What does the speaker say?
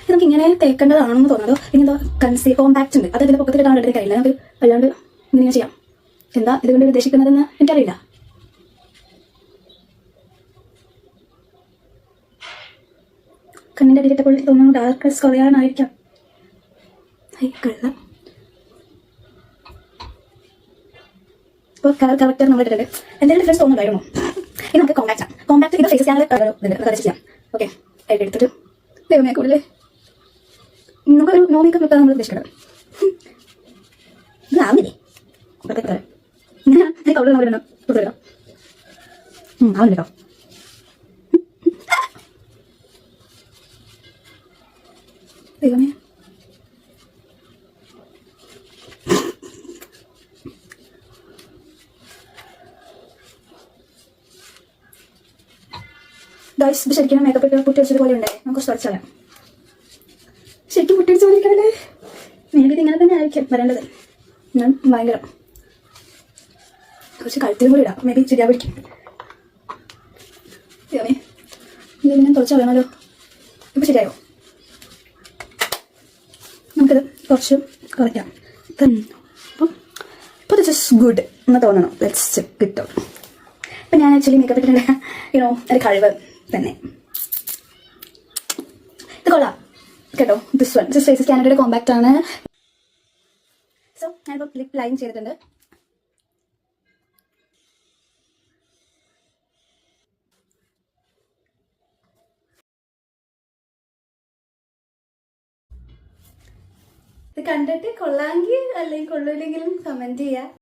ഇത് നമുക്ക് ഇങ്ങനെ തേക്കേണ്ടതാണെന്ന് തോന്നുന്നു. പിന്നെ എന്താ കോമ്പാക്റ്റ് ഉണ്ട്, അത് ഇതിന്റെ പൊക്കത്തിലിട്ടാണ് എടുത്ത് കഴിയില്ല. നമുക്ക് അല്ലാണ്ട് ഇങ്ങനെ ചെയ്യാം. എന്താ ഇതുകൊണ്ട് ഉദ്ദേശിക്കുന്നതെന്ന് എനിക്കറിയില്ല. കണ്ണിന്റെ അടിയിലിട്ടപ്പോൾ തോന്നുന്നു ഡാർക്ക് സ്കോറിയാനായിരിക്കാം. ഇപ്പോൾ കളർ കറക്റ്റ് നമ്മൾ ഇട്ടിട്ടുണ്ട്. എന്തെങ്കിലും ഡിഫറൻസ് തോന്നുന്നുണ്ടായിരുന്നു. ഇനി നമുക്ക് കോമ്പാക്ട് ഇത് ഫേസ് സ്കാനർ ചെയ്യാം. ഓക്കെ, എടുത്തിട്ട് ദൈവമേ കൂടുതൽ നമുക്കൊരു നോ മേക്കപ്പ് ലുക്കാണ് നമ്മൾ ഉദ്ദേശിക്കുന്നത്. ഇതാവുന്നില്ലേ ഇങ്ങനെ കൗളർ നമ്മൾ കൊടുത്തിടാം. ആവുന്നില്ല കേട്ടോ. ദൈവമേ ഗൈസ്, ഇത് ശരിക്കും മേക്കപ്പ് ഇട്ട് പുട്ടി വെച്ചത് പോലെ ഉണ്ടായി. നമുക്ക് കുറച്ച് തുടച്ചാലാം. ശരിക്കും പുട്ടി വെച്ച പോലെ ഇരിക്കണല്ലേ. മേ ബി ഇത് ഇങ്ങനെ തന്നെ ആയിരിക്കും വരേണ്ടത്. ഞാൻ ഭയങ്കര കുറച്ച് കഴുത്തിലും കൂടി ഇടാം. മേ ബി ശരിയാ പിടിക്കും. ദൈവമേ, ഇത് ഞാൻ തുടച്ച് കളയണമല്ലോ. ഇപ്പം ശരിയായോ? നമുക്കിത് കുറച്ച് കുറയ്ക്കാം. അപ്പം ഇപ്പോൾ ദിസ് ഇസ് ഗുഡ് എന്ന് തോന്നണം. Let's check it out. ഇപ്പം ഞാൻ ആക്ച്വലി മേക്കപ്പ് ഇട്ടിട്ടുണ്ട്. യുനോ ഒരു കഴിവ് തന്നെ. ഇത് കൊള്ളാം കേട്ടോ. ദിസ് ഫേസ് സ്കാനറുടെ കോമ്പാക്റ്റ് ആണ്. സോ ഞാനിപ്പോൾ ലിപ് ലൈൻ ചെയ്തിട്ടുണ്ട്. ഇത് കണ്ടിട്ട് കൊള്ളാമെങ്കിൽ അല്ലെങ്കിൽ കൊള്ളില്ലെങ്കിലും കമന്റ് ചെയ്യാം.